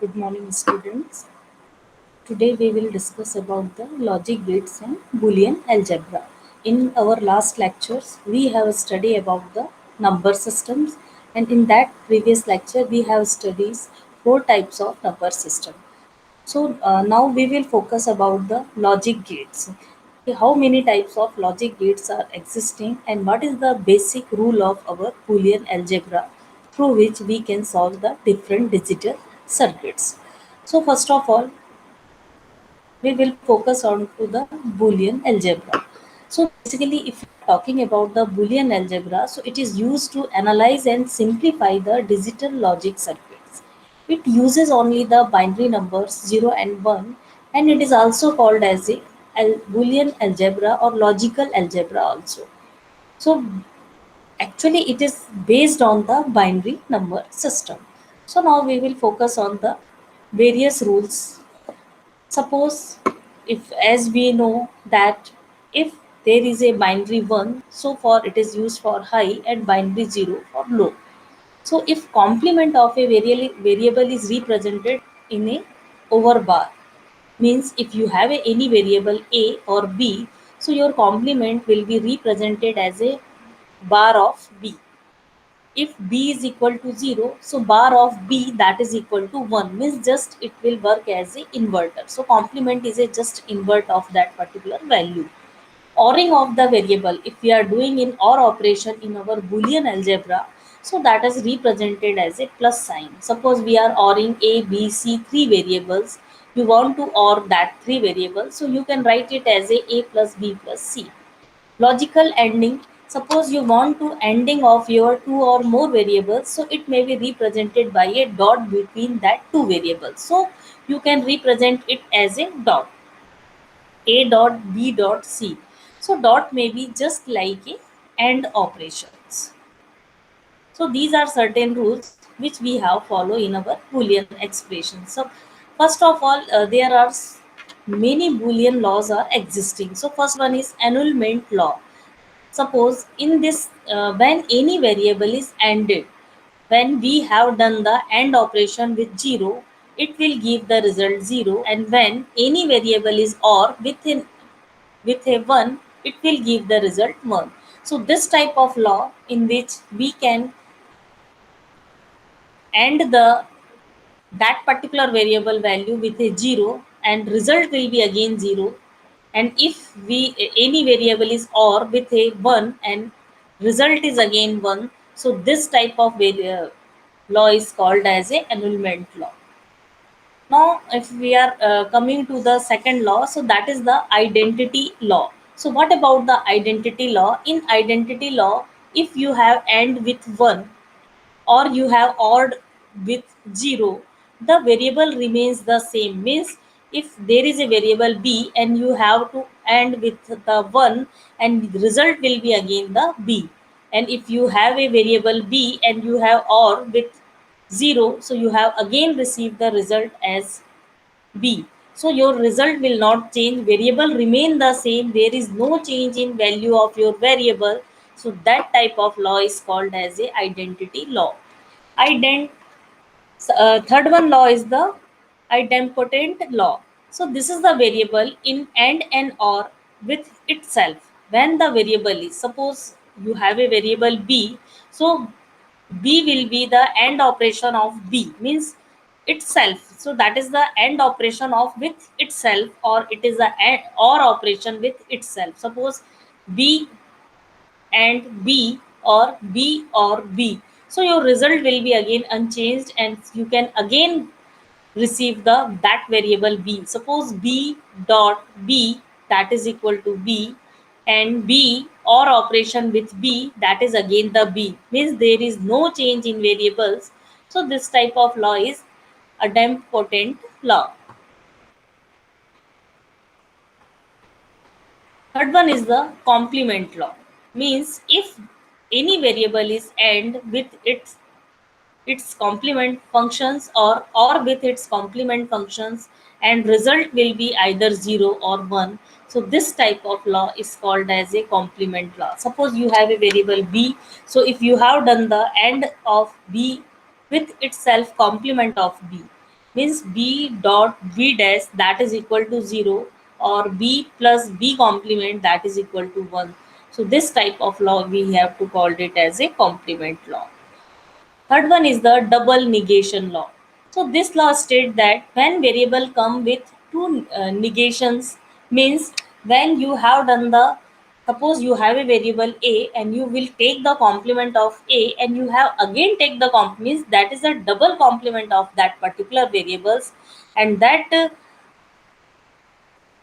Good morning, students. Today we will discuss about the logic gates and Boolean algebra. In our last lectures, we have studied about the number systems, and in that previous lecture, we have studied four types of number system. So now we will focus about the logic gates. How many types of logic gates are existing, and what is the basic rule of our Boolean algebra through which we can solve the different digital circuits. So first of all, we will focus on to the Boolean algebra. So basically, if you are talking about the Boolean algebra, so it is used to analyze and simplify the digital logic circuits. It uses only the binary numbers 0 and 1, and it is also called as a Boolean algebra or logical algebra also. So actually it is based on the binary number system. So now we will focus on the various rules. Suppose if, as we know that if there is a binary 1, so for it is used for high and binary 0 for low. So if complement of a variable is represented in a over bar, means if you have any variable a or b, so your complement will be represented as a bar of b. If b is equal to 0, so bar of b that is equal to 1, means just it will work as a inverter. So complement is a just invert of that particular value. Oring of the variable, if we are doing in or operation in our Boolean algebra, so that is represented as a plus sign. Suppose we are oring a b c three variables, you want to or that three variables, so you can write it as a plus b plus c. Logical ending, suppose you want to ending of your two or more variables, so it may be represented by a dot between that two variables. So you can represent it as a dot, a dot b dot c. So dot may be just like a and operations. So these are certain rules which we have follow in our Boolean expression. So first of all, there are many Boolean laws are existing. So first one is annulment law. Suppose in this, when any variable is ended, when we have done the AND operation with 0, it will give the result 0, and when any variable is OR with a 1, it will give the result 1. So this type of law in which we can AND the that particular variable value with a 0 and result will be again 0, and if we any variable is OR with a 1 and result is again 1, so this type of law is called as a annulment law. Now if we are coming to the second law, so that is the identity law. So what about the identity law? In identity law, if you have AND with 1 or you have OR with 0, the variable remains the same. Means if there is a variable b and you have to AND with the 1, and the result will be again the b. And if you have a variable b and you have OR with 0, so you have again received the result as b. So your result will not change, variable remain the same, there is no change in value of your variable. So that type of law is called as a identity law. Ident Third one law is the idempotent law. So this is the variable in and or with itself. When the variable is, suppose you have a variable b, so b will be the AND operation of b, means itself. So that is the AND operation of with itself, or it is the AND or operation with itself. Suppose b and b, or b or b, so your result will be again unchanged, and you can again receive the that variable b. Suppose b dot b that is equal to b, and b or operation with b that is again the b, means there is no change in variables. So this type of law is idempotent law. Third one is the complement law. Means if any variable is AND with its complement functions, or with its complement functions, and result will be either 0 or 1, so this type of law is called as a complement law. Suppose you have a variable b, so if you have done the AND of b with itself complement of b, means b dot b dash that is equal to 0, or b plus b complement that is equal to 1. So this type of law we have to call it as a complement law. Third one is the double negation law. So this law states that when variable come with two negations, means when you have done the, suppose you have a variable a and you will take the complement of a and you have again take the means that is a double complement of that particular variables, and that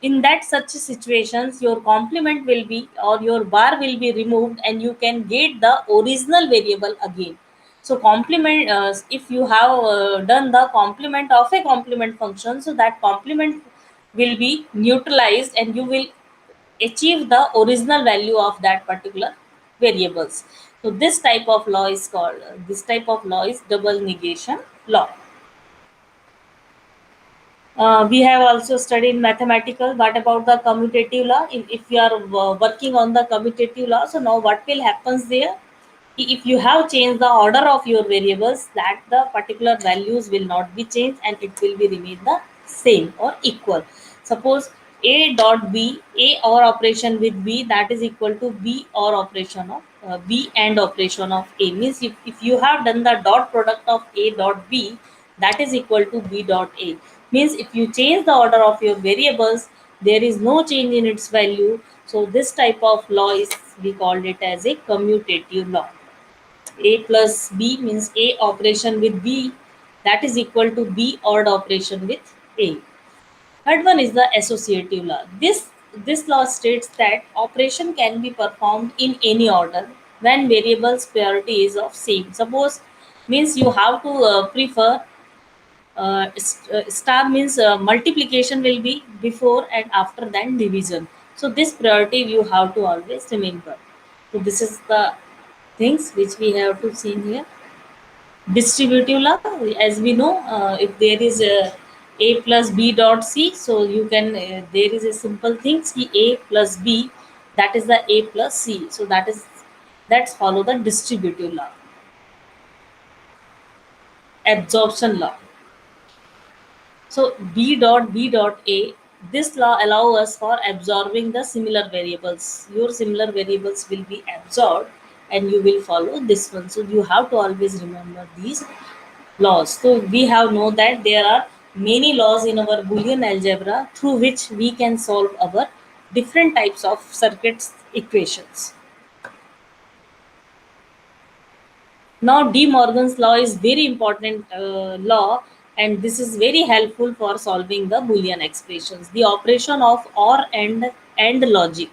in that such situations your complement will be, or your bar will be removed, and you can get the original variable again. So complement, if you have done the complement of a complement function, so that complement will be neutralized and you will achieve the original value of that particular variables. So this type of law is called, this type of law is double negation law. We have also studied mathematical. What about the commutative law? If you are working on the commutative law, so now what will happens there? If you have changed the order of your variables, that the particular values will not be changed and it will be remain the same or equal. Suppose a dot b, a or operation with b that is equal to b or operation of b and operation of a, means if you have done the dot product of a dot b that is equal to b dot a, means if you change the order of your variables there is no change in its value. So this type of law is, we called it as a commutative law. A plus B means A operation with B that is equal to B odd operation with A. Third one is the associative law. This law states that operation can be performed in any order when variables priority is of same. Suppose means you have to prefer star means multiplication will be before and after then division. So this priority you have to always remember. So this is the things which we have to see here. Distributive law, as we know, if there is a plus b dot c, so you can there is a simple thing c a plus b, that is the a plus c. So that is, that's follow the distributive law. Absorption law. So b dot a, this law allow us for absorbing the similar variables. Your similar variables will be absorbed and you will follow this one. So you have to always remember these laws. So we have know that there are many laws in our Boolean algebra through which we can solve our different types of circuits equations. Now, De Morgan's law is very important law, and this is very helpful for solving the Boolean expressions. The operation of or and logic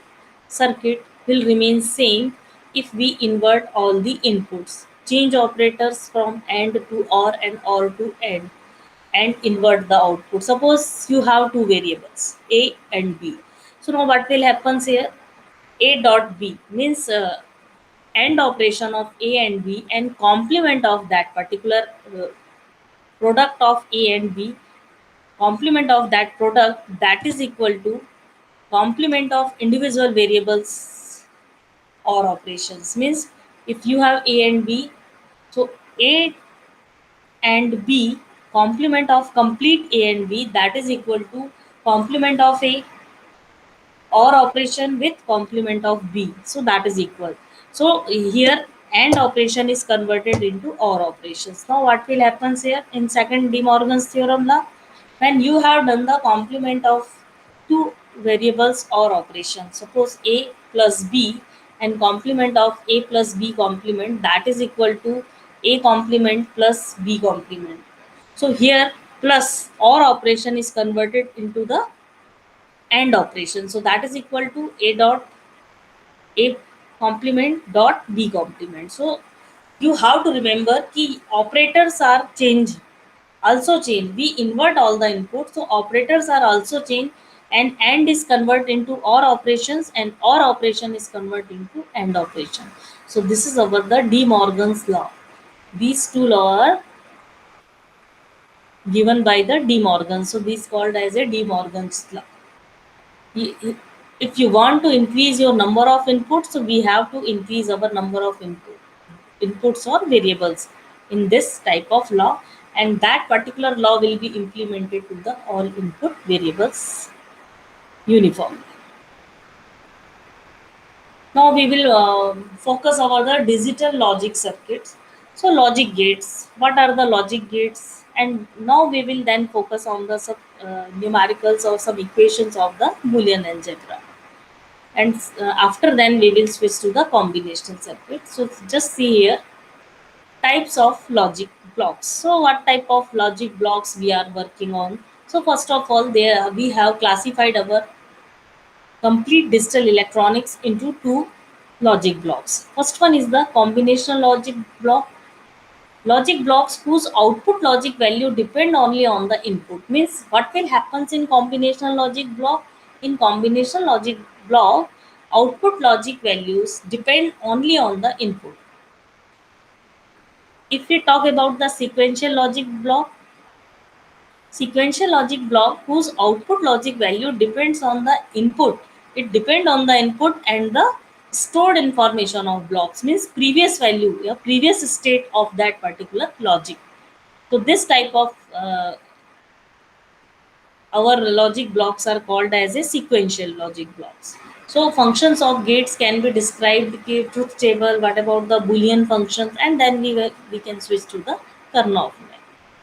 circuit will remain same if we invert all the inputs. Change operators from and to or to and invert the output. Suppose you have two variables a and b. So now what will happen here? A dot b means and operation of A and B and complement of that particular product of A and B, complement of that product that is equal to complement of individual variables or operations. Means if you have A and B, so A and B complement of complete A and B that is equal to complement of A or operation with complement of b, so that is equal. So here and operation is converted into or operations. Now what will happen here in second De Morgan's theorem law? When you have done the complement of two variables or operations, suppose a plus b and complement of a plus b complement that is equal to a complement plus b complement. So here plus or operation is converted into the and operation, so that is equal to a dot a complement dot b complement. So you have to remember key operators are change, also change, we invert all the inputs, so operators are also change, and is convert into or operations and or operation is convert into and operation. So this is our the De Morgan's law. These two law are given by the De Morgan, so this called as a De Morgan's law. If you want to increase your number of inputs, so we have to increase our number of inputs or variables in this type of law. and that particular law will be implemented to the all input variables uniformly. Now we will focus over the digital logic circuits. So logic gates, what are the logic gates? And now we will then focus on the numericals or some equations of the Boolean algebra. And after then we will switch to the combinational circuit. So just see here types of logic blocks. So what type of logic blocks we are working on? So first of all, there we have classified our complete digital electronics into two logic blocks. First one is the combinational logic block. Logic blocks whose output logic value depend only on the input. Means what will happens in combinational logic block? In combinational logic block, output logic values depend only on the input. If we talk about the sequential logic block whose output logic value depends on the input. It depend on the input and the stored information of blocks, means previous value, yeah, previous state of that particular logic. So this type of our logic blocks are called as a sequential logic blocks. So functions of gates can be described, truth table, what about the Boolean functions, and then we can switch to the Karnaugh method.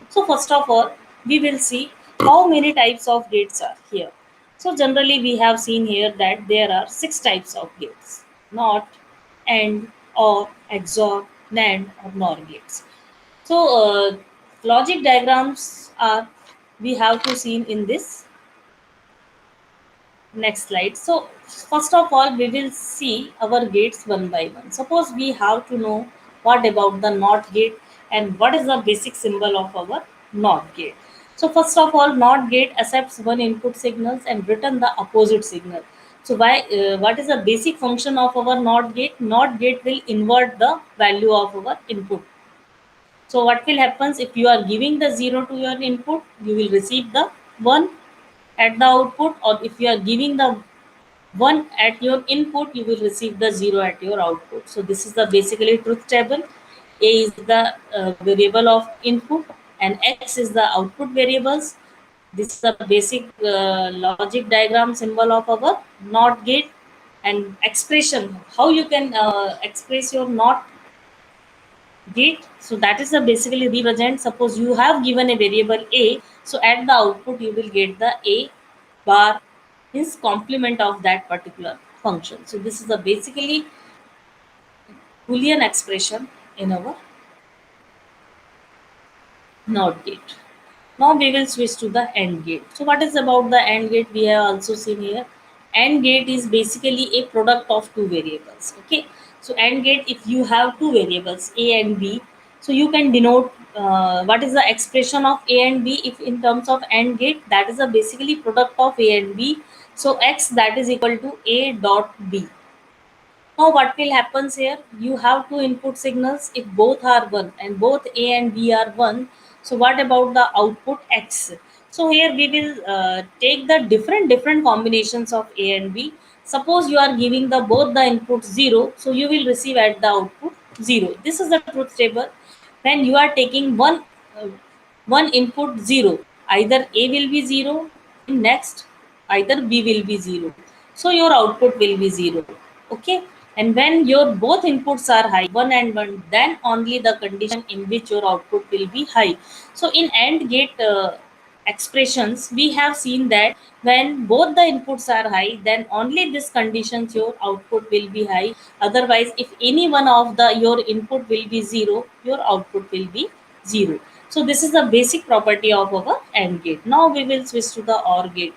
So first of all, we will see how many types of gates are here. So generally we have seen here that there are six types of gates: NOT, AND, OR, XOR, NAND, or NOR gates. So logic diagrams are we have to see in this next slide. So first of all, we will see our gates one by one. Suppose we have to know what about the NOT gate and what is the basic symbol of our NOT gate. So first of all, NOT gate accepts one input signals and return the opposite signal. So what is the basic function of our NOT gate? NOT gate will invert the value of our input. So what will happens if you are giving the 0 to your input, you will receive the 1 at the output, or if you are giving the 1 at your input, you will receive the 0 at your output. So this is the basically truth table. A is the variable of input and X is the output variables. This is the basic logic diagram symbol of our NOT gate. And expression, how you can express your NOT gate. So that is the basically represent. Suppose you have given a variable A, so at the output you will get the A bar is complement of that particular function. So this is the basically Boolean expression in our NOT gate. Now we will switch to the AND gate. So what is about the AND gate? We have also seen here. AND gate is basically a product of two variables. Okay. So AND gate, if you have two variables A and B, so you can denote what is the expression of A and B. If in terms of AND gate, that is a basically product of A and B. So X that is equal to A dot B. Now what will happens here? You have two input signals. If both are 1 and both A and B are 1, so what about the output X? So here we will take the different combinations of A and B. Suppose you are giving the both the input 0, so you will receive at the output 0. This is the truth table. When you are taking one input 0, either A will be 0, next either B will be 0. So your output will be 0. Okay. And when your both inputs are high, 1 and 1, then only the condition in which your output will be high. So in AND gate expressions, we have seen that when both the inputs are high, then only this conditions your output will be high. Otherwise, if any one of the your input will be 0, your output will be 0. So this is the basic property of our AND gate. Now we will switch to the OR gate.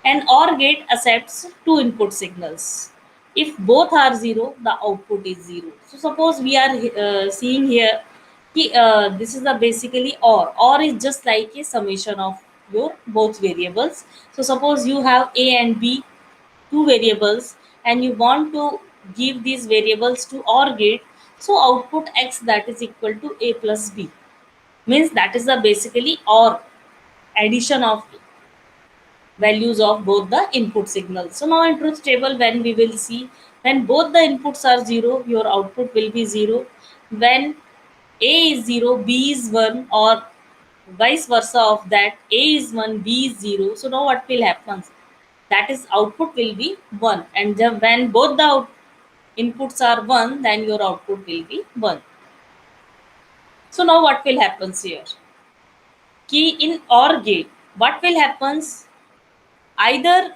An OR gate accepts two input signals. If both are 0, the output is 0. So suppose we are seeing here, this is the basically OR. OR is just like a summation of your both variables. So suppose you have A and B, two variables, and you want to give these variables to OR gate. So output X that is equal to A plus B. Means that is the basically OR, addition of values of both the input signals. So now in truth table, when we will see, when both the inputs are 0, your output will be 0. When A is 0, B is 1, or vice versa of that, A is 1, B is 0. So now what will happen? That is output will be 1, and when both the inputs are 1, then your output will be 1. So now what will happen here? Key in OR gate, what will happens? Either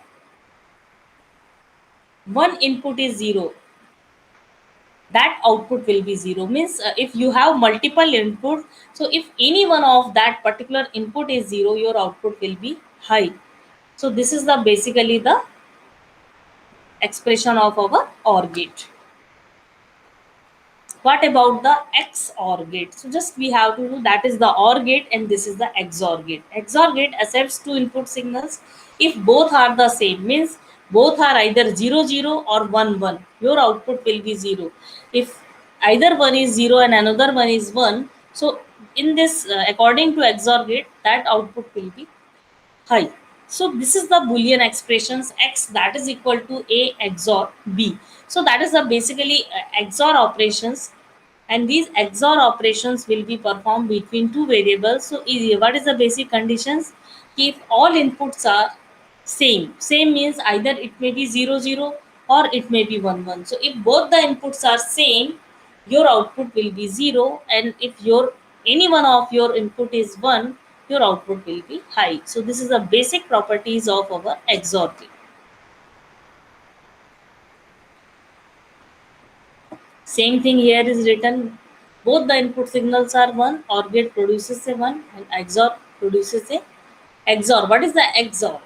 one input is 0, that output will be 0. Means if you have multiple input, so if any one of that particular input is 0, your output will be high. So this is the basically the expression of our OR gate. What about the XOR gate? So just we have to do, that is the OR gate and this is the XOR gate. XOR gate accepts two input signals if both are the same, means both are either 0 0 or 1 1. Your output will be 0. If either one is 0 and another one is 1, so in this according to XOR gate, that output will be high. So this is the Boolean expressions X that is equal to A XOR B. So that is the basically XOR operations, and these XOR operations will be performed between two variables. So what is the basic conditions? If all inputs are same means either it may be 0 0 or it may be 1 1. So if both the inputs are same, your output will be 0, and if your any one of your input is 1, your output will be high. So this is the basic properties of our XOR gate. Same thing here is written. Both the input signals are 1, OR gate produces a 1 and XOR produces a XOR. What is the XOR?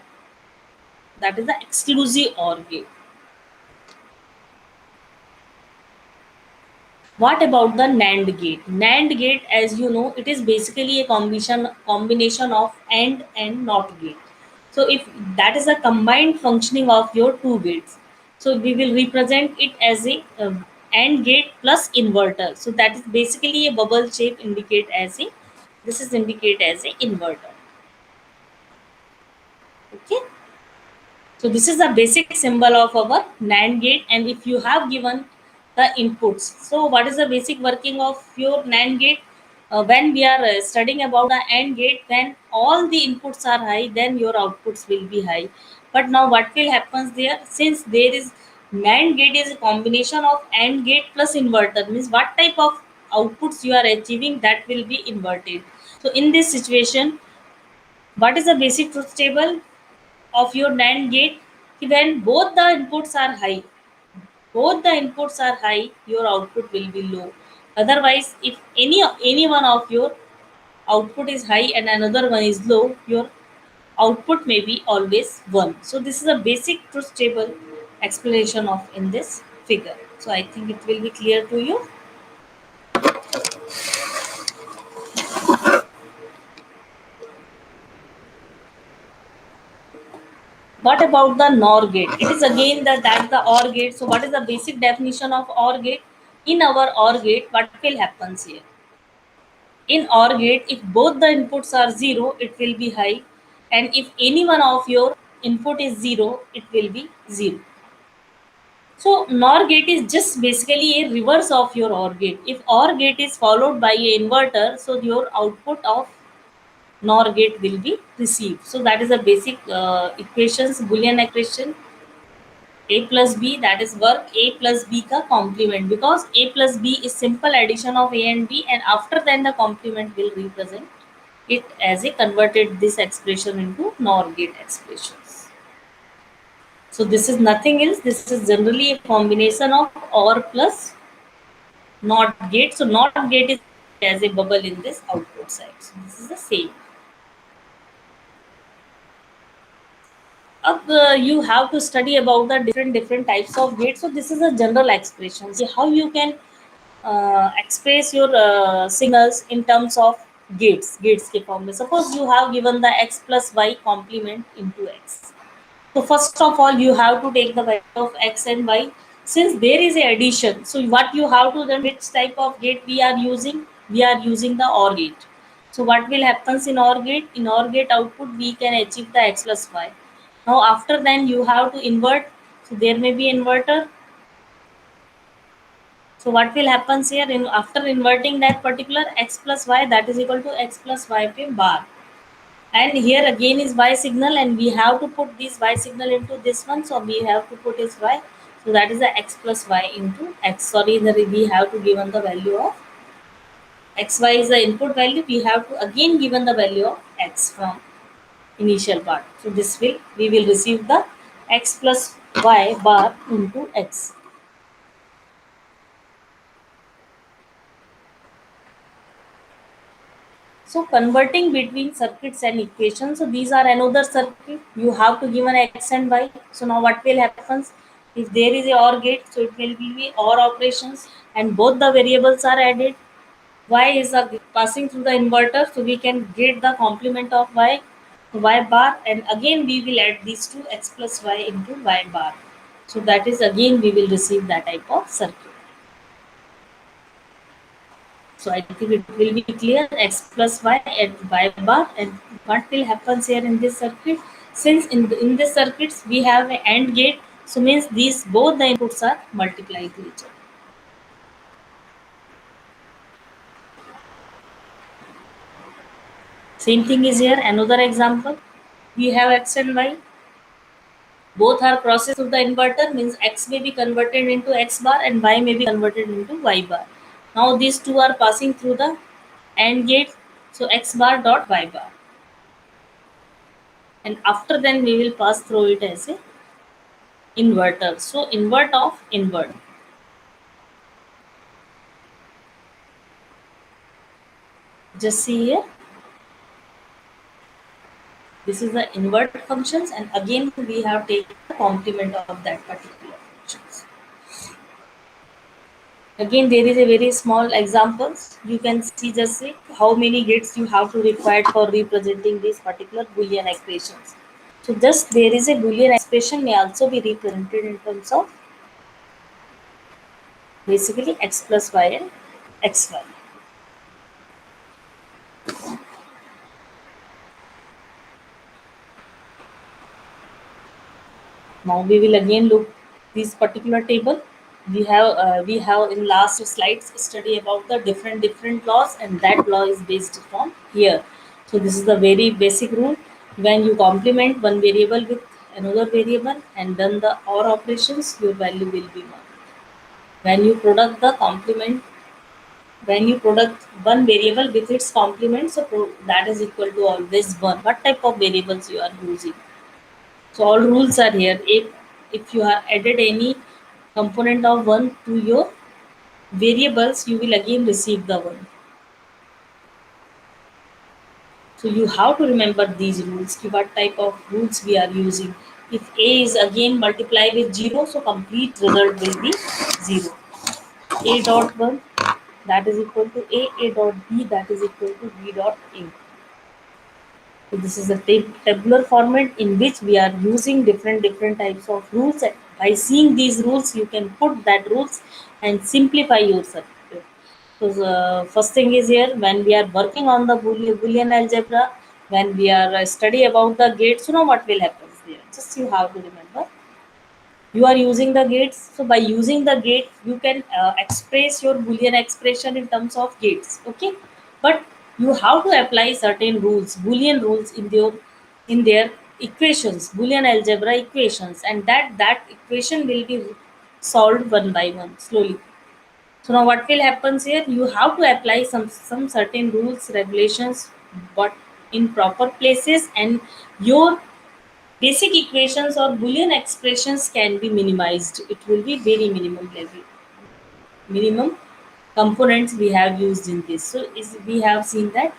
That is the exclusive OR gate. What about the NAND gate? NAND gate, as you know, it is basically a combination of and NOT gate. So if that is a combined functioning of your two gates, so we will represent it as a AND gate plus inverter. So that is basically a bubble shape indicate as a, this is indicate as a inverter. Okay. So this is the basic symbol of our NAND gate, and if you have given the inputs, so what is the basic working of your NAND gate? When we are studying about the AND gate, when all the inputs are high, then your outputs will be high. But now what will happen there? Since there is NAND gate is a combination of AND gate plus inverter, means what type of outputs you are achieving, that will be inverted. So in this situation, what is the basic truth table of your NAND gate? When both the inputs are high, your output will be low. Otherwise, if any one of your output is high and another one is low, your output may be always 1. So this is a basic truth table explanation of in this figure. So I think it will be clear to you. What about the NOR gate? It is again that the OR gate. So what is the basic definition of OR gate? In our OR gate, what will happen here? In OR gate, if both the inputs are 0, it will be high, and if any one of your input is 0, it will be 0. So NOR gate is just basically a reverse of your OR gate. If OR gate is followed by a inverter, so your output of NOR gate will be received. So that is the basic equations, Boolean equation. A plus B, that is work A plus B ka complement, because A plus B is simple addition of A and B, and after then the complement will represent it as a converted this expression into NOR gate expressions. So this is nothing else. This is generally a combination of OR plus NOT gate. So NOT gate is as a bubble in this output side. So this is the same. You have to study about the different types of gates. So this is a general expression. See how you can express your signals in terms of gates के form में. Suppose you have given the x plus y complement into x. So first of all, you have to take the value of x and y. Since there is a addition, so what you have to then, which type of gate we are using? We are using the OR gate. So what will happens in OR gate? In OR gate output, we can achieve the x plus y. Now after then you have to invert. So there may be inverter. So what will happens here in after inverting that particular x plus y, that is equal to x plus y पे bar, and here again is y signal, and we have to put this y signal into this one, so we have to put is y, so that is the x plus y into x. Sorry, we have to given the value of xy is the input value, we have to again given the value of x from initial part. So this will, we will receive the x plus y bar into x. So converting between circuits and equations. So these are another circuit. You have to give an x and y. So now what will happen? If there is a OR gate, so it will be OR operations, and both the variables are added. Y is passing through the inverter, so we can get the complement of y bar, and again we will add these two x plus y into y bar. So that is again we will receive that type of circuit. So I think it will be clear x plus y and y bar, and what will happen here in this circuit. Since in this circuits we have an AND gate, so means these both the inputs are multiplied to each other. Same thing is here. Another example. We have x and y. Both are processed through the inverter, means x may be converted into x bar and y may be converted into y bar. Now these two are passing through the AND gate, so x bar dot y bar. And after then we will pass through it as a inverter. So invert of invert. Just see here. This is the invert functions, and again we have taken the complement of that particular functions. Again, there is a very small examples. You can see, just see how many gates you have to require for representing these particular Boolean expressions. So just there is a Boolean expression may also be represented in terms of basically x plus y and xy. Now we will again look this particular table. We have in last slides study about the different laws, and that law is based from here. So this is the very basic rule. When you complement one variable with another variable and done the OR operations, your value will be one. When you product the complement, when you product one variable with its complement, so that is equal to always one. What type of variables you are using? So all rules are here. If you have added any component of one to your variables, you will again receive the one. So you have to remember these rules. What type of rules we are using. If a is again multiplied with 0, so complete result will be 0. A dot 1, that is equal to a dot b, that is equal to b dot a. So this is a tabular format in which we are using different types of rules. And by seeing these rules, you can put that rules and simplify your circuit. So the first thing is here, when we are working on the Boolean algebra, when we are study about the gates, you know what will happen there. Just you have to remember, you are using the gates. So by using the gate, you can express your Boolean expression in terms of gates. Okay, but you have to apply certain rules, Boolean rules in their equations, Boolean algebra equations, and that equation will be solved one by one slowly. So now what will happen here? You have to apply some certain rules, regulations, but in proper places, and your basic equations or Boolean expressions can be minimized. It will be very minimum level, minimum components we have used in this. So is we have seen that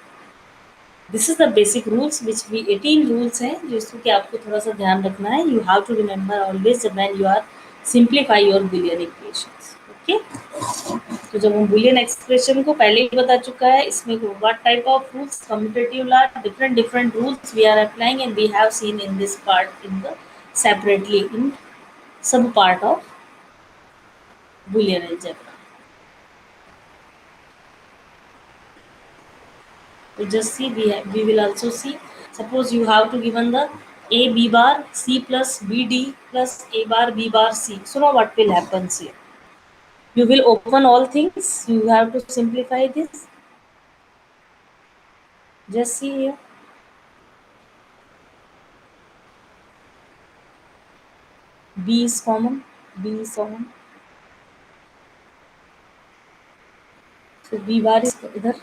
this is the basic rules which we 18 rules हैं जिसको कि आपको थोड़ा सा ध्यान रखना है. You have to remember always when you are simplify your Boolean equations. Okay. तो जब हम बुलियन एक्सप्रेशन को पहले ही बता चुका है, इसमें what type of rules, commutative law, different rules we are applying, and we have seen in this part in the separately in sub part of Boolean algebra. So just see, we will also see, suppose you have to given the a b bar c plus b d plus a bar b bar c. So now what will happen here? You will open all things. You have to simplify this. Just see here. B is common. B is common. So B bar is either.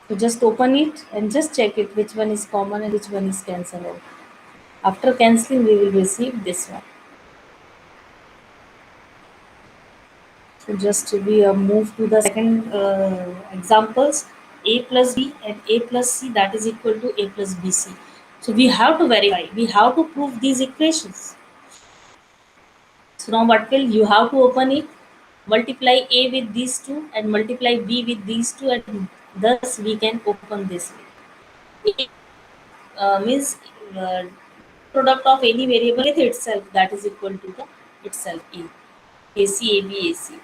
So just open it and just check it which one is common and which one is cancelled out. After cancelling, we will receive this one. So just we move to the second examples. A plus B and A plus C, that is equal to A plus BC. So we have to verify. We have to prove these equations. So now what will you have to open it, multiply A with these two and multiply B with these two, and thus we can open this way. A means uh, product of any variable with itself, that is equal to the itself A. AC, AB, AC.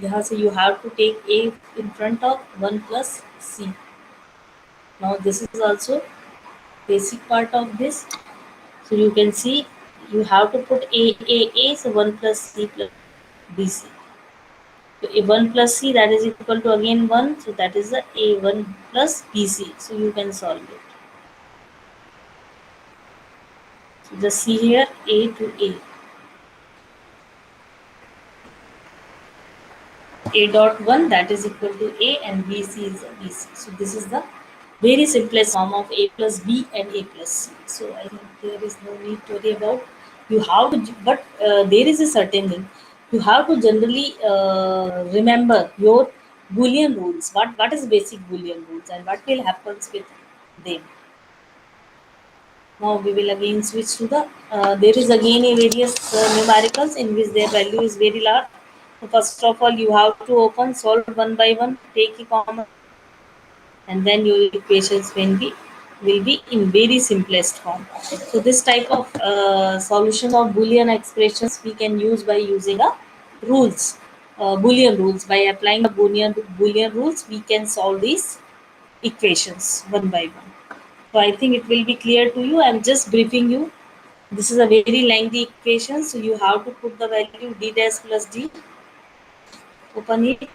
यहाँ से you have to take A in front of 1 plus C. Now this is also basic part of this. So you can see you have to put A, so 1 plus C plus BC. So A1 plus C, that is equal to again 1. So that is the A1 plus BC. So you can solve it. So just see here A to A. A dot 1, that is equal to A, and BC is a BC. So this is the very simplest form of A plus B and A plus C. So I think there is no need to worry about. You have to, but there is a certain thing. You have to generally remember your Boolean rules. What is basic Boolean rules and what will happens with them. Now we will again switch to the, there is again a various numericals in which their value is very large. So first of all, you have to open, solve one by one, take a common, and then your equations will be in very simplest form. So this type of solution of Boolean expressions we can use by using a rules, Boolean rules. By applying the Boolean rules, we can solve these equations one by one. So I think it will be clear to you. I'm just briefing you. This is a very lengthy equation, so you have to put the value d dash plus d. Open it.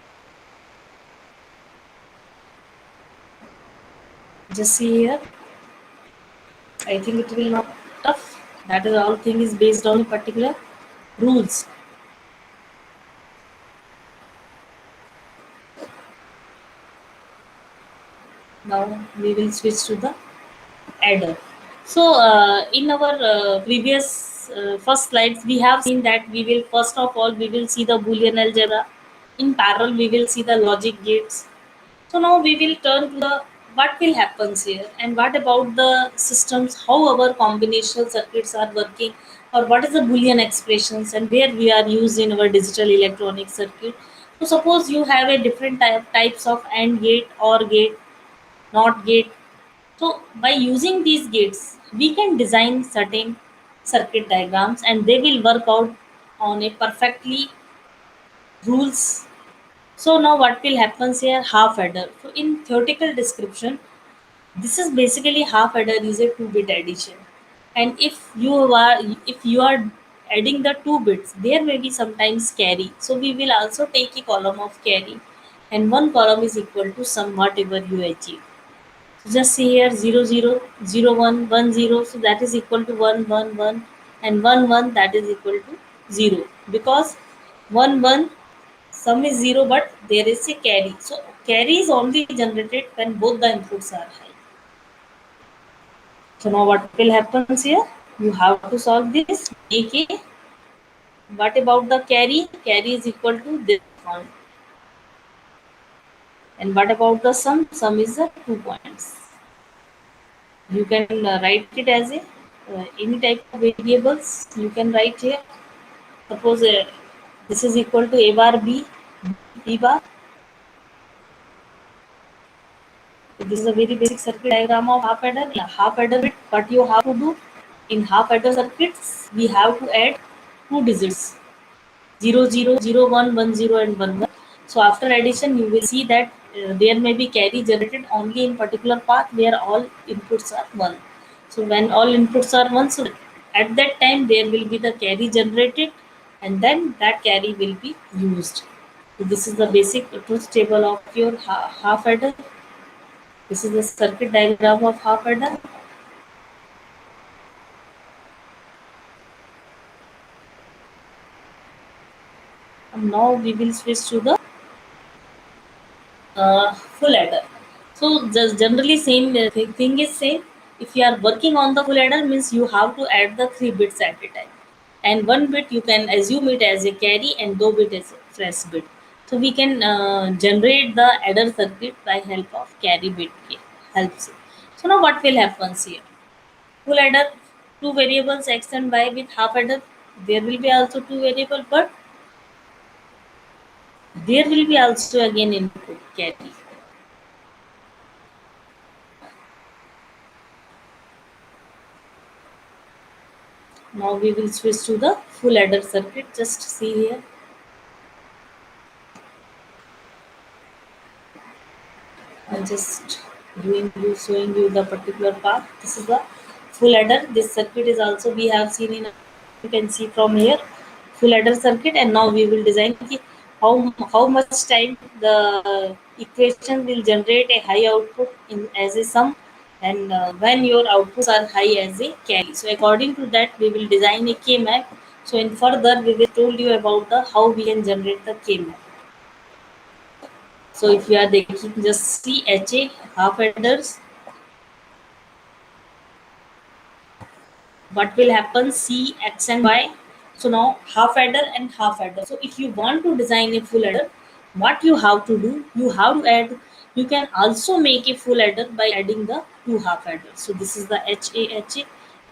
Just see here. I think it will not tough. That is all thing is based on particular rules. Now we will switch to the adder. So in our previous first slides, we have seen that we will first of all we will see the Boolean algebra. In parallel, we will see the logic gates. So now we will turn to the what will happens here and what about the systems, how our combinational circuits are working, or what is the Boolean expressions and where we are used in our digital electronic circuit. So suppose you have a different types of AND gate, OR gate, NOT gate. So by using these gates, we can design certain circuit diagrams and they will work out on a perfectly rules. So now what will happens here? Half adder. So in theoretical description, this is basically half adder is a 2-bit addition. And if you are adding the 2 bits, there may be sometimes carry. So we will also take a column of carry, and one column is equal to sum whatever you achieve. So just see here 0, 0, 0, 1, 1, 0. So that is equal to 1, 1, 1, and 1, 1, that is equal to 0, because 1, 1 sum is 0, but there is a carry. So carry is only generated when both the inputs are high. So now what will happen here? You have to solve this. Make a, what about the carry? Carry is equal to this amount. And what about the sum? Sum is the 2 points. You can write it as a any type of variables. You can write here. Suppose this is equal to a bar b, b bar. So this is a very basic circuit diagram of half adder. In a half adder bit, what you have to do in half adder circuits, we have to add two digits, 0, 0, 0, 1, 1, 0, and 1, 1. So after addition, you will see that there may be carry generated only in particular path where all inputs are 1. So when all inputs are 1, so at that time there will be the carry generated, and then that carry will be used. So this is the basic truth table of your half adder. This is the circuit diagram of half adder. And now we will switch to the full adder. So just generally same thing is same. If you are working on the full adder means you have to add the 3 bits at a time, and 1 bit you can assume it as a carry and 2 bit as a fresh bit. So we can generate the adder circuit by help of carry bit helps. So now what will happen here? Full adder, two variables x and y. With half adder, there will be also two variable, but there will be also again input carry. Now we will switch to the full adder circuit. Just see here. I'm just showing you the particular path. This is the full adder. This circuit is also we have seen in, you can see from here, full adder circuit. And now we will design how much time the equation will generate a high output in as a sum, and when your outputs are high as a carry. So according to that we will design a K map. So in further we will told you about the how we can generate the K map. So if you are taking just see HA half adders, what will happen? C, X and Y. So now half adder and half adder. So if you want to design a full adder, what you have to do? You have to add. You can also make a full adder by adding the two half adders. So this is the HA,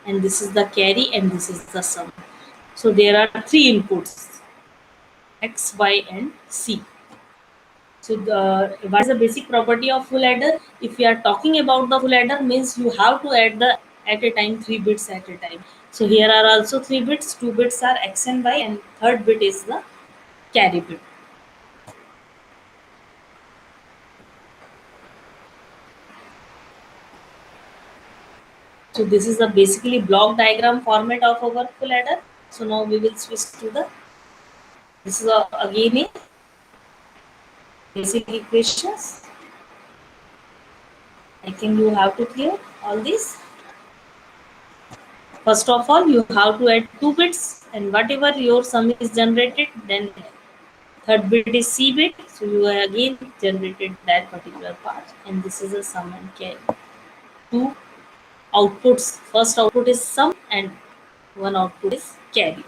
and this is the carry, and this is the sum. So there are three inputs: X, Y, and C. So what is the basic property of full adder? If we are talking about the full adder, means you have to add the at a time 3 bits at a time. So here are also 3 bits. 2 bits are x and y, and third bit is the carry bit. So this is the basically block diagram format of our full adder. So now we will switch to the. This is again a basic equations. I think you have to clear all these. First of all, you have to add 2 bits, and whatever your sum is generated, then third bit is C bit. So you have again generated that particular part, and this is a sum and carry. Two outputs. First output is sum, and one output is carry.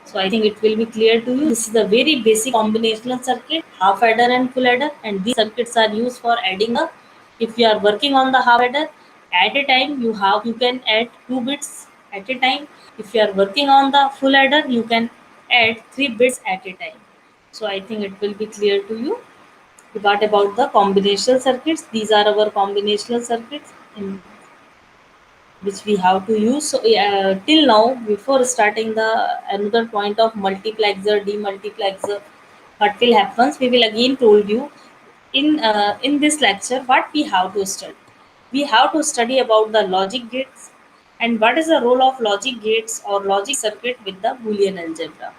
So I think it will be clear to you. This is a very basic combinational circuit, half adder and full adder, and these circuits are used for adding up. If you are working on the half adder, at a time you can add 2 bits at a time. If you are working on the full adder, you can add 3 bits at a time. So I think it will be clear to you. What about the combinational circuits? These are our combinational circuits in which we have to use. So till now, before starting the another point of multiplexer, demultiplexer, what will happen? We will again told you in this lecture what we have to study. We have to study about the logic gates and what is the role of logic gates or logic circuit with the Boolean algebra.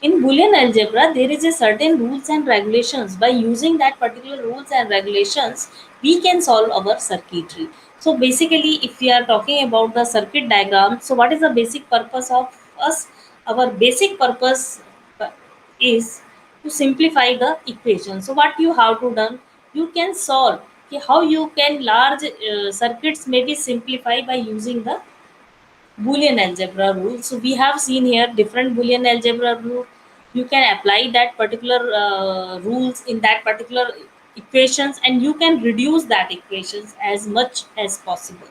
In Boolean algebra, there is a certain rules and regulations. By using that particular rules and regulations, we can solve our circuitry. So basically, if we are talking about the circuit diagram, so what is the basic purpose of us? Our basic purpose is to simplify the equation. So what you have to done, you can solve okay, how you can large circuits may be simplified by using the Boolean algebra rule. So we have seen here different Boolean algebra rule. You can apply that particular rules in that particular equations, and you can reduce that equations as much as possible.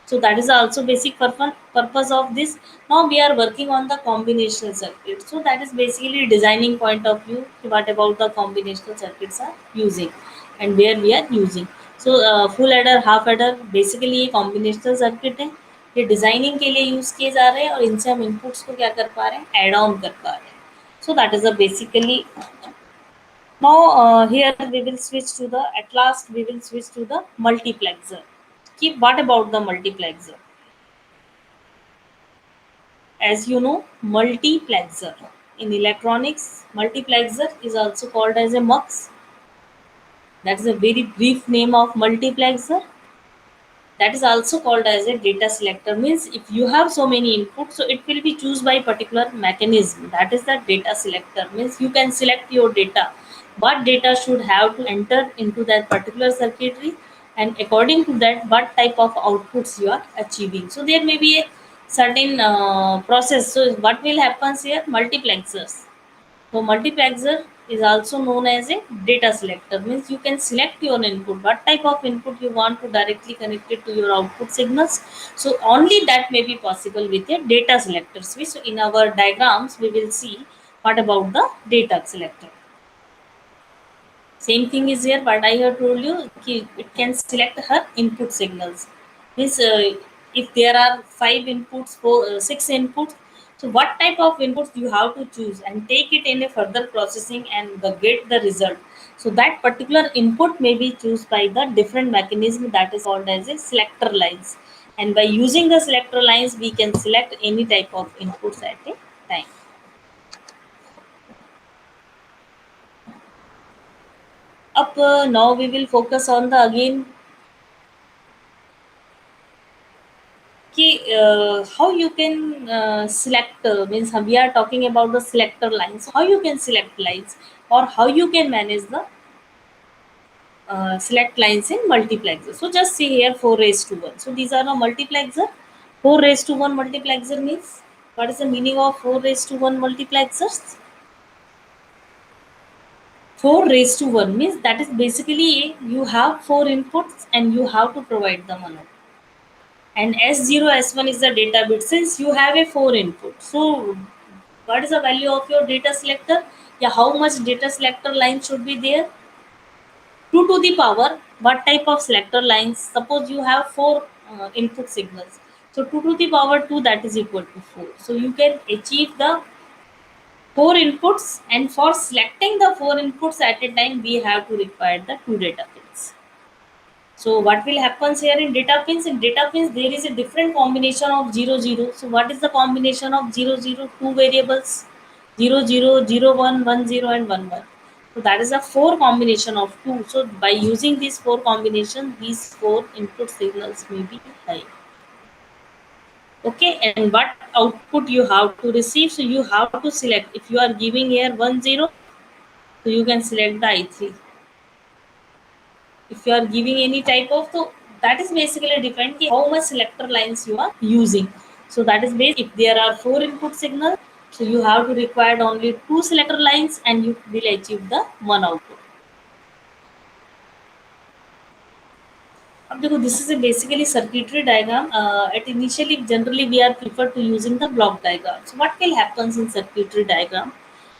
So that is also basic purpose of this. Now we are working on the combinational circuit. So that is basically designing point of view. What about the combinational circuits are using and where we are using. So full adder, half adder basically ये combinational circuit है. ये designing के लिए use किए जा रहे हैं और इनसे हम इनपुट्स को क्या कर पा रहे हैं एड ऑन कर पा रहे हैं. So that is a basically. Now here we will switch to the at last we will switch to the multiplexer. Keep what about the multiplexer? As you know, multiplexer. In electronics, multiplexer is also called as a mux. That is a very brief name of multiplexer. That is also called as a data selector. Means if you have so many inputs, so it will be choose by particular mechanism. That is the data selector. Means you can select your data. What data should have to enter into that particular circuitry, and according to that, what type of outputs you are achieving. So there may be a certain process. So what will happen here? Multiplexers. So multiplexer is also known as a data selector. Means you can select your input, what type of input you want to directly connect it to your output signals. So only that may be possible with a data selector switch. So in our diagrams, we will see what about the data selector. Same thing is here, but I have told you it can select her input signals. Means if there are five inputs, six inputs, so what type of inputs you have to choose and take it in a further processing and get the result. So that particular input may be chosen by the different mechanism that is called as a selector lines. And by using the selector lines, we can select any type of inputs at a time. Up now we will focus on the again कि how you can select means we are talking about the selector lines, how you can select lines or how you can manage the select lines in multiplexer. So just see here 4 raised to 1. So these are the multiplexer. 4 raised to 1 multiplexer means what is the meaning of 4 raised to 1 multiplexers? 4 raised to 1 means that is basically you have 4 inputs and you have to provide them on it. And S0 S1 is the data bit. Since you have a 4 input, so what is the value of your data selector? Yeah, how much data selector line should be there? 2 to the power. What type of selector lines? Suppose you have 4 input signals, so 2 to the power 2, that is equal to 4. So you can achieve the 4 inputs, and for selecting the 4 inputs at a time, we have to require the 2 data pins. So what will happens here in data pins? In data pins, there is a different combination of 0 0. So what is the combination of 0 0? Two variables, 0 0 0 1 1 0 and 1 1. So that is a 4 combination of 2. So by using these 4 combinations, these 4 input signals may be high. Okay, and what output you have to receive? So you have to select. If you are giving here 1 0, so you can select the I3. If you are giving any type of, so that is basically depend ki how much selector lines you are using. So that is based, if there are 4 input signal, so you have to require only 2 selector lines and you will achieve the one output. अब देखो, this is a basically circuitry diagram. At initially generally we are preferred to using the block diagram. So what will happens in circuitry diagram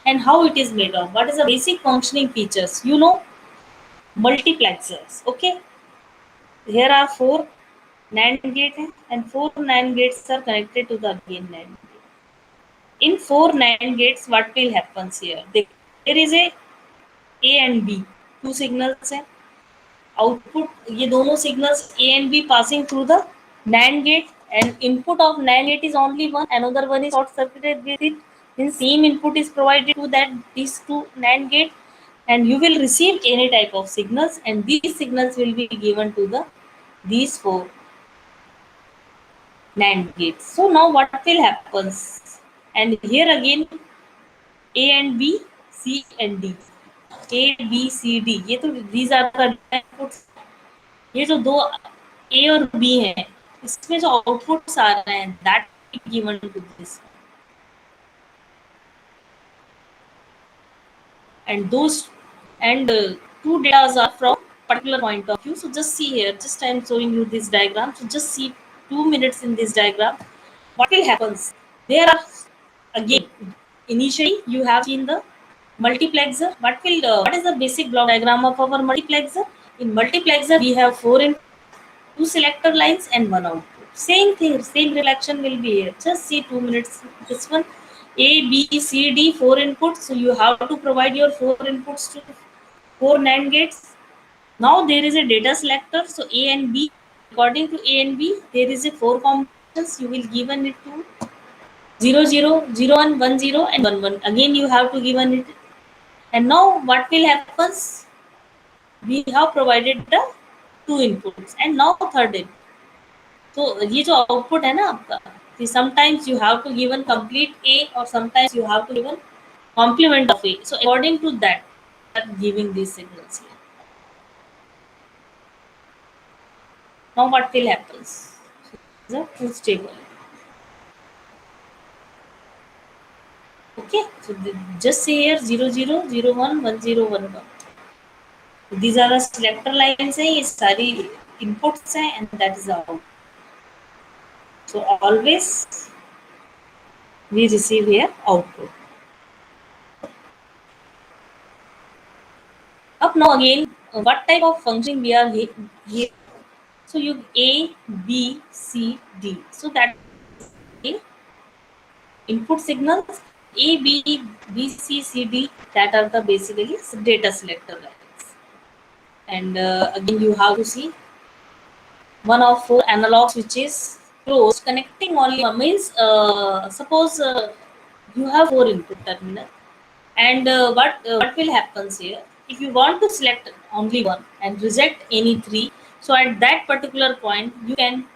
and how it is made of? What is the basic functioning features? You know, multiplexers. Okay, here are 4 NAND gate है, and 4 NAND gates are connected to the again NAND gate. In 4 NAND gates, what will happen here? There is a and B, two signals है. Output ये दोनों signals A and B passing through the NAND gate, and input of NAND gate is only one. Another one is short circuited with it. Then same input is provided to that these two NAND gate, and you will receive any type of signals, and these signals will be given to the these 4 NAND gates. So now what will happen? And here again A and B, C and D. A, B, C, D. ये तो these are the inputs. ये जो दो A और B हैं, इसमें जो outputs आ रहे हैं, that will be given to this. And those and two data are from particular point of view. So just see here. Just I am showing you this diagram. So just see 2 minutes in this diagram. What will happen? There are again initially you have seen the multiplexer. What is the basic block diagram of our multiplexer? In multiplexer we have 4 in 2 selector lines and 1 output. Same thing, same reflection will be here. Just see 2 minutes. This one A, B, C, D, 4 inputs. So you have to provide your 4 inputs to 4 NAND gates. Now there is a data selector. So A and B, according to A and B, there is a 4 combinations you will given it to. 0 0 0 1 1 0 and 1 1. Again you have to given it. And now what will happens? We have provided the two inputs and now third input. तो ये जो output है ना आपका, कि sometimes you have to given complete A or sometimes you have to given complement of A. So according to that, we are giving these signals here. Now what will happens? The truth table. Okay, so just say here 0 0 0 1 1 0 1 1. These are the selector lines है, ये सारी inputs हैं and that is the output. So always we receive here output. Up now again, what type of function we are here? So you A, B, C, D. So that A input signals A, B, B, C, C, D. That are the basically data selector lines. And again, you have to see one of four analog switches closed, connecting only one means suppose you have four input terminal. And what will happens here? If you want to select only one and reject any three, so at that particular point you can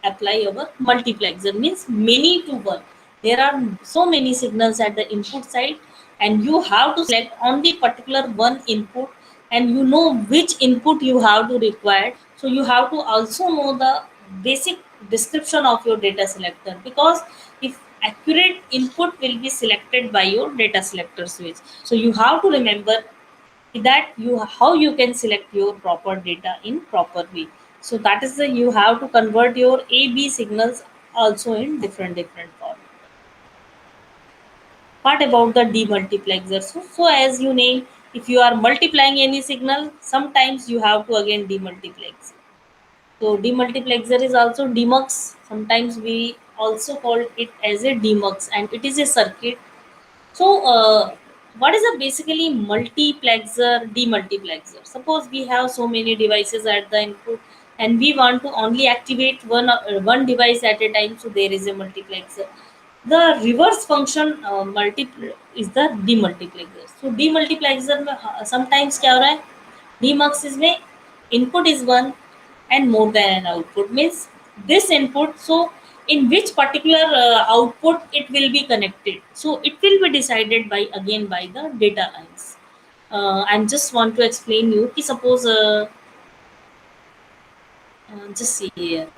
apply our multiplexer, means many to one. There are so many signals at the input side, and you have to select only particular one input, and you know which input you have to require. So you have to also know the basic description of your data selector, because if accurate input will be selected by your data selector switch, so you have to remember that you how you can select your proper data in proper way. So that is the you have to convert your A B signals also in different form. What about the demultiplexer? So as you name, if you are multiplying any signal, sometimes you have to again demultiplex. So demultiplexer is also demux. Sometimes we also call it as a demux, and it is a circuit. So, what is a basically multiplexer, demultiplexer? Suppose we have so many devices at the input, and we want to only activate one device at a time. So there is a multiplexer. The reverse function is the demultiplexer. So demultiplexer में sometimes क्या हो रहा है? Demux इसमें input is one and more than an output, means this input. So in which particular output it will be connected, so it will be decided by again by the data lines. And just want to explain you कि suppose just see here,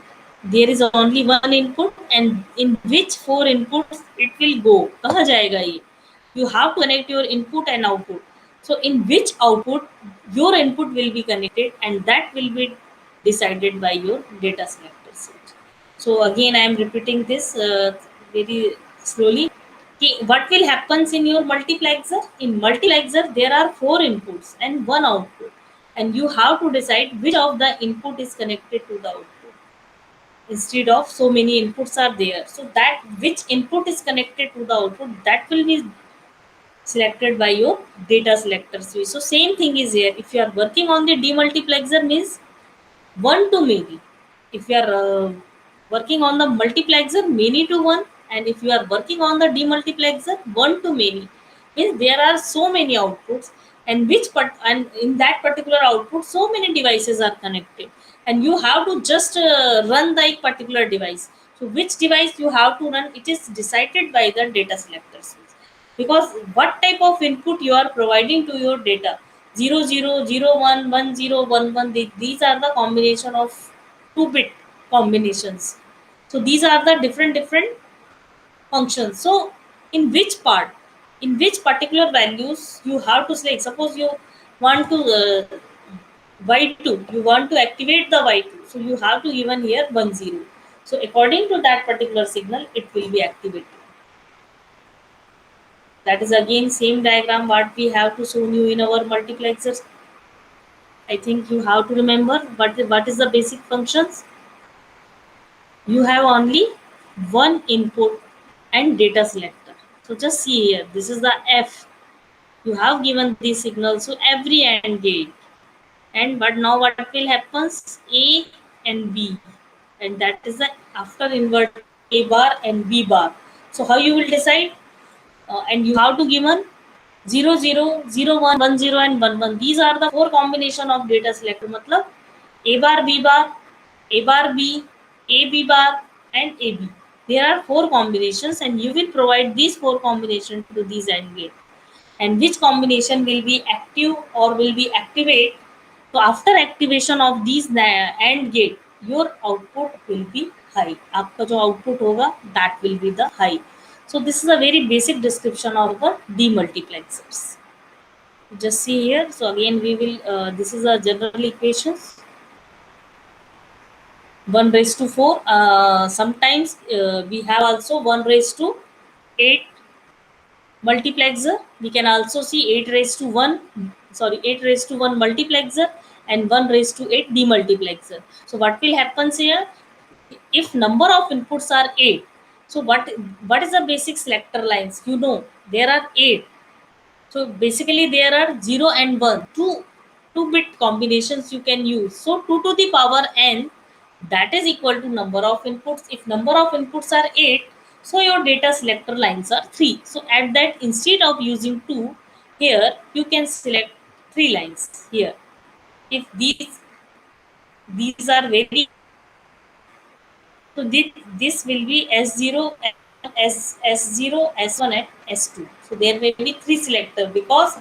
there is only one input and in which four inputs it will go, कहाँ जाएगा ये? You have to connect your input and output. So in which output your input will be connected, and that will be decided by your data selector set. So again I am repeating this very slowly. What will happens in your multiplexer? In multiplexer there are four inputs and one output, and you have to decide which of the input is connected to the output. Instead of so many inputs are there, so that which input is connected to the output, that will be selected by your data selector switch. So same thing is here. If you are working on the demultiplexer, means one to many. If you are working on the multiplexer, many to one, and if you are working on the demultiplexer, one to many, means there are so many outputs, and and in that particular output so many devices are connected, and you have to just run the particular device. So which device you have to run, it is decided by the data selector switch, because what type of input you are providing to your data. 0 0 0 1 1 0 1 1, these are the combination of 2-bit combinations. So these are the different functions. So in which part, in which particular values you have to select. Suppose you want to y2, you want to activate the y2, so you have to given here 1 0. So according to that particular signal it will be activated. That is again same diagram what we have to show you in our multiplexers. I think you have to remember what is the basic functions. You have only one input and data selector. So just see here, this is the F. You have given these signals to every AND gate. And but now what will happens? A and B. And that is the after invert A bar and B bar. So how you will decide? And you have to given 0 0 0 1 1 0 and 1 1. These are the four combination of data selector. मतलब a bar b bar, a bar b, a b bar and a b. There are four combinations and you will provide these four combinations to these AND gate. And which combination will be active or will be activate. So after activation of these AND gate, your output will be high. आपका जो output होगा that will be the high. So this is a very basic description of the demultiplexers. Just see here. So again we will this is a general equations. 1 raised to 4. Sometimes we have also 1 raised to 8 multiplexer. We can also see 8 raised to 1, sorry, 8 raised to 1 multiplexer and 1 raised to 8 demultiplexer. So what will happen here? If number of inputs are 8, so what is the basic selector lines? You know there are 8. So basically there are 0 and 1, two bit combinations you can use. So 2 to the power n, that is equal to number of inputs. If number of inputs are 8, so your data selector lines are 3. So at that, instead of using 2, here you can select 3 lines here. If these are very, so this will be S0, S0, S1 and S2. So there may be 3 selector because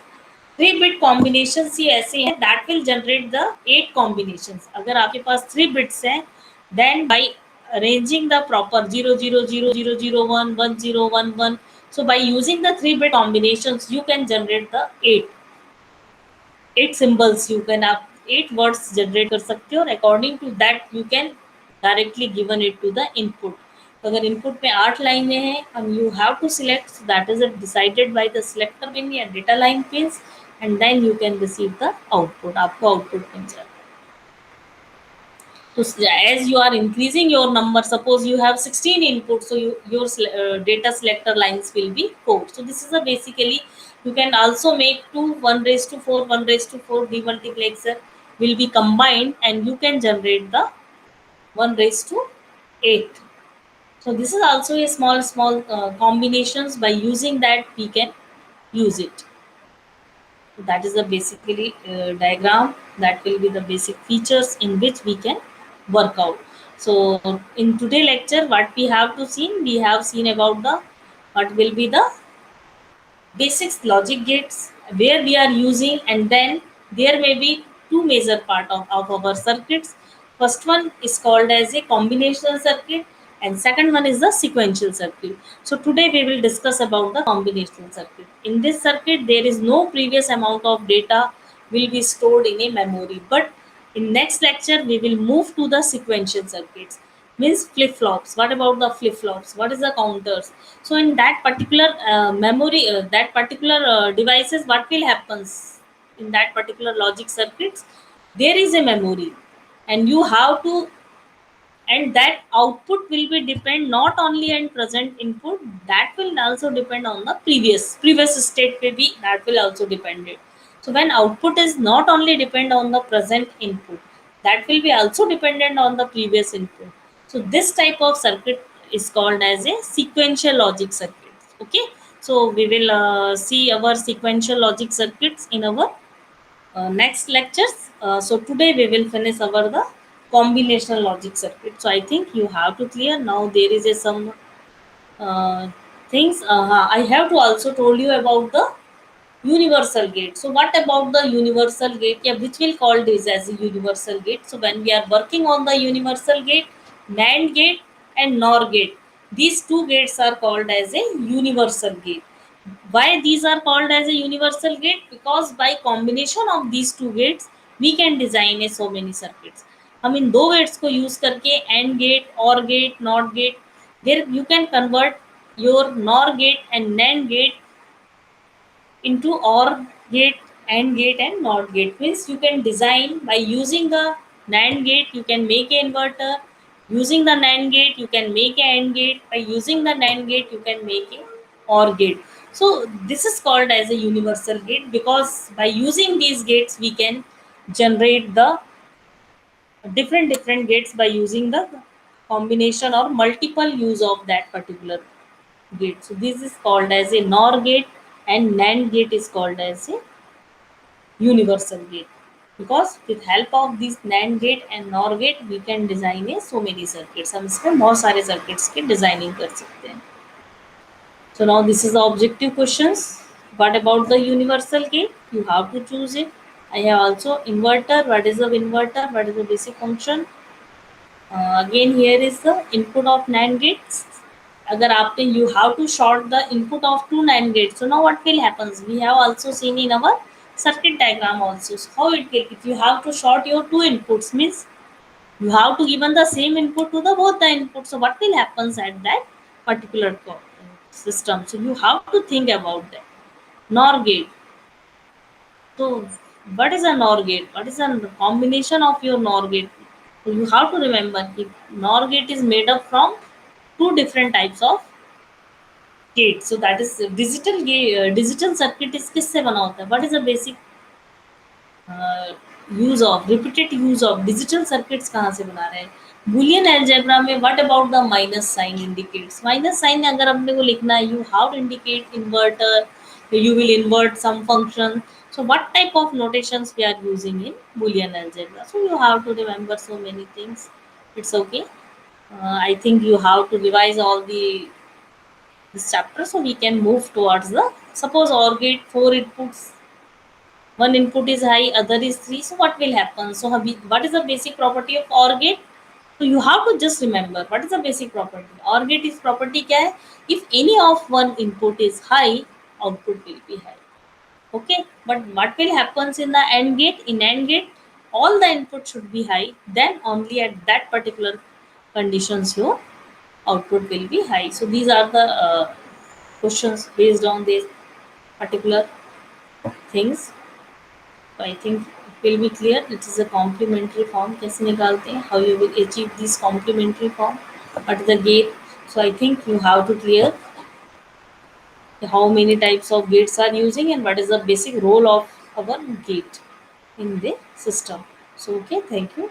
3 bit combinations ही ऐसे हैं that will generate the 8 combinations. अगर आपके पास 3 bits हैं, then by arranging the proper 0 0 0 0 0 1 1 0 1 1, so by using the 3 bit combinations you can generate the 8 symbols. You can आप 8 words generate कर सकते हो और according to that you can directly given it to the input. तो अगर input में 8 लाइनें हैं and you have to select, so that is decided by the selector pin या data line pins, and then you can receive the output. आपको output मिल जाएगा. So as you are increasing your number, suppose you have 16 inputs, so your data selector lines will be 4. So this is a basically, you can also make two 1 raised to 4, 1 raised to 4 demultiplexer will be combined and you can generate the 1 raised to 8. So this is also a small combinations. By using that we can use it. That is the basically diagram. That will be the basic features in which we can work out. So in today lecture what we have to see, we have seen about the what will be the basics logic gates where we are using, and then there may be two major part of our circuits. First one is called as a combinational circuit and second one is the sequential circuit. So today we will discuss about the combinational circuit. In this circuit there is no previous amount of data will be stored in a memory, but in next lecture we will move to the sequential circuits, means flip flops. What about the flip flops? What is the counters? So in that particular memory, that particular devices, what will happens in that particular logic circuits? There is a memory, and you have to, and that output will be depend not only on present input, that will also depend on the previous state maybe, that will also depend it. So when output is not only depend on the present input, that will be also dependent on the previous input. So this type of circuit is called as a sequential logic circuit. Okay, so we will see our sequential logic circuits in our next lectures. So today we will finish our the combinational logic circuit. So I think you have to clear now. There is a some uh, things. I have to also told you about the universal gate. So what about the universal gate? Yeah, which will call this as a universal gate. So when we are working on the universal gate, NAND gate and NOR gate, these two gates are called as a universal gate. Why these are called as a universal gate? Because by combination of these two gates we can design a so many circuits. हम इन दो gets को use करके and gate, और gate, not gate, there you can convert your NOR gate and NAND gate into OR gate, AND gate and NOT gate. Means you can design by using the NAND gate, you can make an inverter. Using the NAND gate, you can make an AND gate. By using the NAND gate, you can make a OR gate. So this is called as a universal gate because by using these gates, we can generate the different gates by using the combination or multiple use of that particular gate. So this is called as a NOR gate, and NAND gate is called as a universal gate, because with help of this NAND gate and NOR gate we can design a so many circuits. हम इसमें बहुत सारे circuits की designing कर सकते हैं. So now this is the objective questions. What about the universal gate? You have to choose it. I have also inverter. What is the inverter? What is the basic function? Again here is the input of NAND gates. अगर आपने you have to short the input of two NAND gates. So now what will happen? We have also seen in our circuit diagram also. So how it will, if you have to short your two inputs, means you have to given the same input to the both the inputs. So what will happen at that particular system? So you have to think about that. NOR gate. So what is a NOR gate? What is a combination of your NOR gate? So you have to remember if NOR gate is made up from two different types of gate. So that is digital gate. Digital circuit is किससे बना होता है? What is the basic use of repeated use of digital circuits कहाँ से बना रहे हैं? Boolean algebra में what about the minus sign indicates? Minus sign अगर अपने को लिखना है, you how to indicate inverter, you will invert some function. So what type of notations we are using in Boolean algebra? So you have to remember so many things. It's okay. I think you have to revise all the this chapter, so we can move towards the, suppose OR gate 4 inputs, one input is high, other is 3. So what will happen? So what is the basic property of OR gate? So you have to just remember what is the basic property. OR gate is property क्या है? If any of one input is high, output will be high. Okay, but what will happen in the AND gate? In AND gate, all the inputs should be high. Then only at that particular conditions your output will be high. So these are the questions based on these particular things. So I think it will be clear. It is a complementary form. कैसे निकालते हैं? How you will achieve this complementary form? What is the gate? So I think you have to clear how many types of gates are using and what is the basic role of our gate in the system. So okay, thank you.